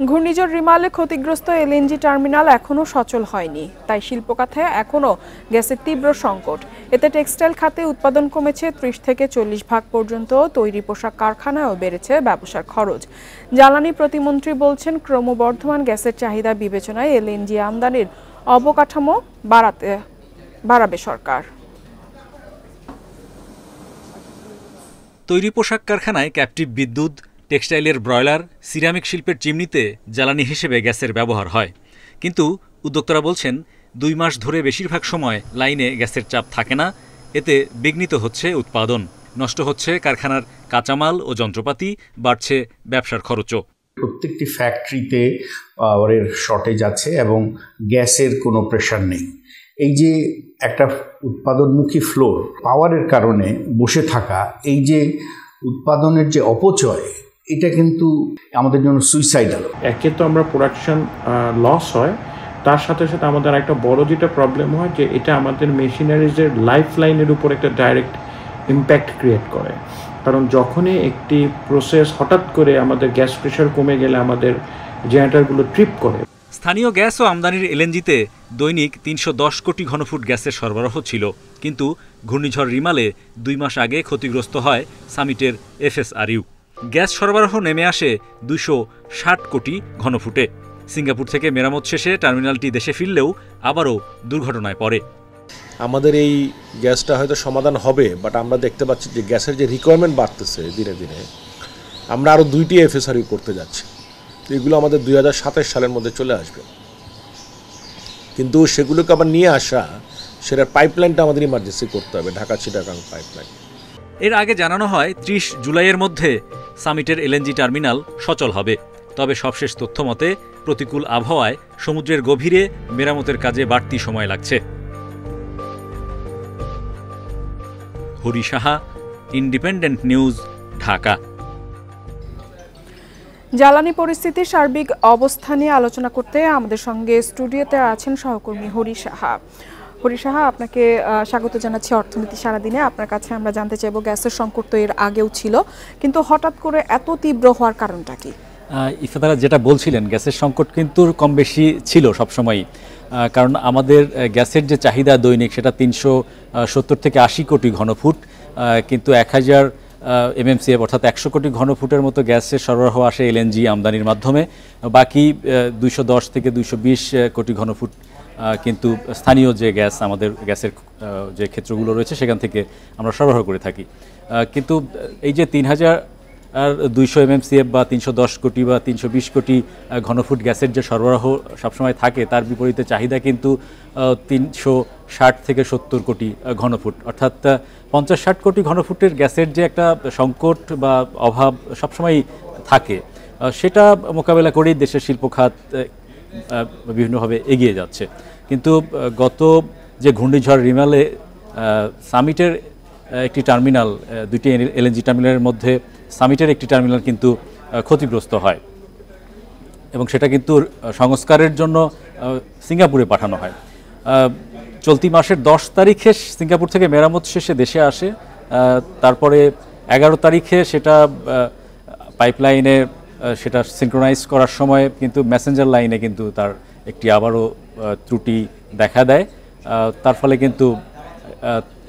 ঘূর্ণিঝড় রিমালে ক্ষতিগ্রস্ত LNG terminal এখনও সচল হয়নি, তাই শিল্প খাতে এখনও গ্যাসের তীব্র সংকট। এতে টেক্সটাইল খাতে উৎপাদন কমেছে 30 থেকে 40% পর্যন্ত। তৈরি পোশাক কারখানায়ও বেড়েছে ব্যবসার খরচ। জ্বালানি প্রতিমন্ত্রী বলছেন, ক্রমবর্ধমান গ্যাসের চাহিদা বিবেচনায় এলএনজি আমদানির অবকাঠামো বাড়াবে সরকার। তৈরি পোশাক কারখানায় ক্যাপটিভ বিদ্যুৎ, টেক্সটাইলের ব্রয়লার, সিরামিক শিল্পের চিমনিতে জ্বালানি হিসেবে গ্যাসের ব্যবহার হয়। কিন্তু উদ্যোক্তারা বলছেন, 2 মাস ধরে বেশিরভাগ সময় লাইনে গ্যাসের চাপ থাকে না। এতে বিঘ্নিত হচ্ছে উৎপাদন, নষ্ট হচ্ছে কারখানার কাঁচামাল ও যন্ত্রপাতি, বাড়ছে ব্যবসার খরচও। প্রত্যেকটি ফ্যাক্টরিতে পাওয়ারের শর্টেজ আছে এবং গ্যাসের কোনো প্রেশার নেই। এই যে একটা উৎপাদনমুখী ফ্লোর, পাওয়ারের কারণে বসে থাকা, এই যে উৎপাদনের যে অপচয়, এটা কিন্তু আমাদের জন্য সুইসাইডাল। একে তো আমরা প্রোডাকশন লস হয়, তার সাথে সাথে আমাদের একটা বড় যেটা প্রবলেম হয় যে এটা আমাদের মেশিনারিজের লাইফ লাইনের উপর একটা ডাইরেক্ট ইম্প্যাক্ট ক্রিয়েট করে। কারণ যখনই একটি প্রসেস হঠাৎ করে আমাদের গ্যাস প্রেশার কমে গেলে আমাদের জেনারেটরগুলো ট্রিপ করে। স্থানীয় গ্যাস ও আমদানির এলএনজিতে দৈনিক 310 কোটি ঘনফুট গ্যাসের সরবরাহ ছিল। কিন্তু ঘূর্ণিঝড় রিমালে 2 মাস আগে ক্ষতিগ্রস্ত হয় সামিটের FSRU। গ্যাস সরবরাহ নেমে আসে 260 কোটি ঘনফুটে। সিঙ্গাপুর থেকে মেরামত শেষে টার্মিনালটি দেশে ফিরলেও আবারও দুর্ঘটনায় পড়ে। আমাদের এই গ্যাসটা হয়তো সমাধান হবে, বাট আমরা দেখতে পাচ্ছি যে গ্যাসের যে রিকোয়ারমেন্ট বাড়তেছে ধীরে ধীরে। আমরা আরও 2টি FSRU করতে যাচ্ছি। তো এগুলো আমাদের 2027 সালের মধ্যে চলে আসবে। কিন্তু সেগুলোকে আবার নিয়ে আসা, সেটার পাইপলাইনটা আমাদের ইমার্জেন্সি করতে হবে, ঢাকা চিটাগাং পাইপলাইন। এর আগে জানানো হয় 30 জুলাইয়ের মধ্যে সামিটের এলএনজি টার্মিনাল সচল হবে। তবে সবশেষ তথ্য মতে প্রতিকূল আবহাওয়ায় সমুদ্রের গভীরে মেরামতের কাজে বাড়তি সময় লাগছে। Hari Saha, independent news, Dhaka. জ্বালানি পরিস্থিতির সার্বিক অবস্থা নিয়ে আলোচনা করতে আমাদের সঙ্গে স্টুডিওতে আছেন সহকর্মী হরি সাহা। হরি সাহা, আপনাকে স্বাগত জানাচ্ছি অর্থনীতি সারাদিনে। আপনার কাছে আমরা জানতে চাইব, গ্যাসের সংকট তো এর আগেও ছিল, কিন্তু হঠাৎ করে এত তীব্র হওয়ার কারণটা কি? ইফতারা যেটা বলছিলেন, গ্যাসের সংকট কিন্তু কম বেশি ছিল সবসময়ই। কারণ আমাদের গ্যাসের যে চাহিদা দৈনিক, সেটা 370 থেকে 80 কোটি ঘনফুট, কিন্তু 1000 MMCF অর্থাৎ 100 কোটি ঘনফুটের মতো গ্যাসের সরবরাহ আসে এলএনজি আমদানির মাধ্যমে। বাকি 210 থেকে 220 কোটি ঘনফুট কিন্তু স্থানীয় যে গ্যাস, আমাদের গ্যাসের যে ক্ষেত্রগুলো রয়েছে সেখান থেকে আমরা সরবরাহ করে থাকি। কিন্তু এই যে 3200 MMCF বা 310 কোটি বা 320 কোটি ঘনফুট গ্যাসের যে সরবরাহ সবসময় থাকে, তার বিপরীতে চাহিদা কিন্তু 360 থেকে 70 কোটি ঘনফুট, অর্থাৎ 50-60 কোটি ঘনফুটের গ্যাসের যে একটা সংকট বা অভাব সবসময় থাকে, সেটা মোকাবেলা করেই দেশের শিল্প খাত বিভিন্নভাবে এগিয়ে যাচ্ছে। কিন্তু গত যে ঘূর্ণিঝড় রিমালে সামিটের একটি টার্মিনাল, 2টি এলএনজি টার্মিনালের মধ্যে সামিটের একটি টার্মিনাল কিন্তু ক্ষতিগ্রস্ত হয় এবং সেটা কিন্তু সংস্কারের জন্য সিঙ্গাপুরে পাঠানো হয়। চলতি মাসের 10 তারিখে সিঙ্গাপুর থেকে মেরামত শেষে দেশে আসে। তারপরে 11 তারিখে সেটা পাইপলাইনে সেটা সিনক্রোনাইজ করার সময় কিন্তু মেসেঞ্জার লাইনে কিন্তু তার একটি আবারও ত্রুটি দেখা দেয়। তার ফলে কিন্তু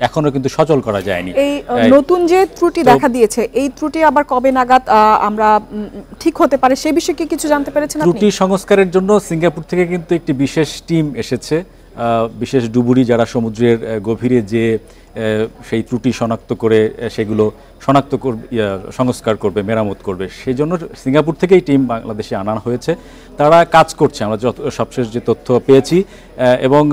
এখনো কিন্তু সচল করা যায়নি। এই নতুন যে ত্রুটি দেখা দিয়েছে, এই ত্রুটি আবার কবে নাগাদ আমরা ঠিক হতে পারে, সেই বিষয়ে কি কিছু জানতে পেরেছেন আপনি? ত্রুটি সংস্কারের জন্য সিঙ্গাপুর থেকে কিন্তু একটি বিশেষ টিম এসেছে, বিশেষ ডুবুরি, যারা সমুদ্রের গভীরে যে সেই ত্রুটি শনাক্ত করে সেগুলো শনাক্ত করবে, সংস্কার করবে, মেরামত করবে। সেই জন্য সিঙ্গাপুর থেকেই টিম বাংলাদেশে আনা হয়েছে। তারা কাজ করছে, আমরা সবশেষ যে তথ্য পেয়েছি। এবং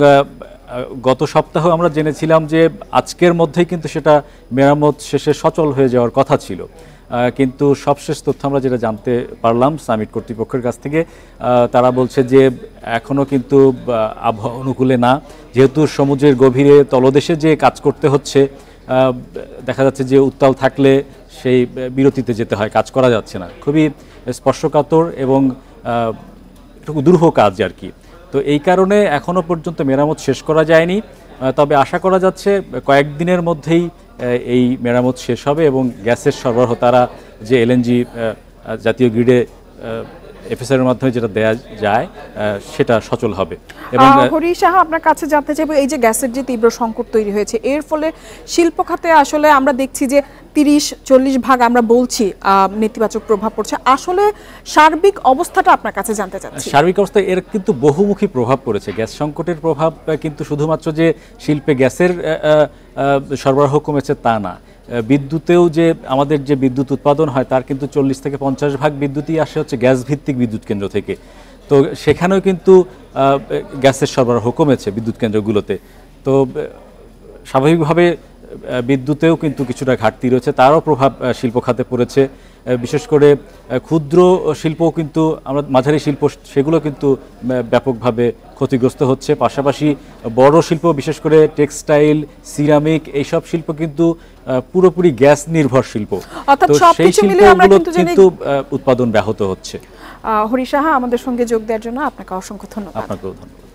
গত সপ্তাহ আমরা জেনেছিলাম যে আজকের মধ্যেই কিন্তু সেটা মেরামত শেষে সচল হয়ে যাওয়ার কথা ছিল। কিন্তু সবশেষ তথ্য আমরা যেটা জানতে পারলাম সামিট কর্তৃপক্ষের কাছ থেকে, তারা বলছে যে এখনও কিন্তু আবহাওয়া অনুকূলে না, যেহেতু সমুদ্রের গভীরে তলদেশে যে কাজ করতে হচ্ছে, দেখা যাচ্ছে যে উত্তাল থাকলে সেই বিরতিতে যেতে হয়, কাজ করা যাচ্ছে না। খুবই স্পর্শকাতর এবং একটু দুরূহ কাজ আর কি। তো এই কারণে এখনও পর্যন্ত মেরামত শেষ করা যায়নি। তবে আশা করা যাচ্ছে কয়েকদিনের মধ্যেই এই মেরামত শেষ হবে এবং গ্যাসের সরবরাহ, তারা যে এলএনজি জাতীয় গ্রিডে এফএসআর এর মাধ্যমে যেটা দেয়া যায় সেটা সচল হবে। এবং হরি সাহা, আপনার কাছে জানতে চাইবো, এই যে গ্যাসের যে তীব্র সংকট তৈরি হয়েছে এর ফলে শিল্প খাতে আসলে আমরা দেখছি যে 30-40 ভাগ আমরা বলছি নেতিবাচক প্রভাব পড়ছে, আসলে সার্বিক অবস্থাটা আপনার কাছে জানতে চাচ্ছি। সার্বিক অবস্থায় এর কিন্তু বহুমুখী প্রভাব পড়েছে। গ্যাস সংকটের প্রভাব কিন্তু শুধুমাত্র যে শিল্পে গ্যাসের সরবরাহ কমেছে তা না, বিদ্যুতেও যে আমাদের যে বিদ্যুৎ উৎপাদন হয় তার কিন্তু 40 থেকে 50 ভাগ বিদ্যুৎই আসে হচ্ছে গ্যাস ভিত্তিক বিদ্যুৎ কেন্দ্র থেকে। তো সেখানেও কিন্তু গ্যাসের সরবরাহ কমেছে বিদ্যুৎ কেন্দ্রগুলোতে। তো স্বাভাবিকভাবে বিদ্যুতেও কিন্তু কিছুটা ঘাটতি রয়েছে, তারও প্রভাব শিল্প খাতে পড়েছে। বিশেষ করে ক্ষুদ্র শিল্পও কিন্তু আমরা মাঝারি শিল্প সেগুলো কিন্তু ব্যাপকভাবে ক্ষতিগ্রস্ত হচ্ছে। পাশাপাশি বড় শিল্প বিশেষ করে টেক্সটাইল, সিরামিক এইসব শিল্প কিন্তু পুরোপুরি গ্যাস নির্ভর শিল্প, তো সেই শিল্পগুলো কিন্তু উৎপাদন ব্যাহত হচ্ছে। হরি সাহা, আমাদের সঙ্গে যোগ দেওয়ার জন্য আপনাকে অসংখ্য ধন্যবাদ। আপনাকেও ধন্যবাদ।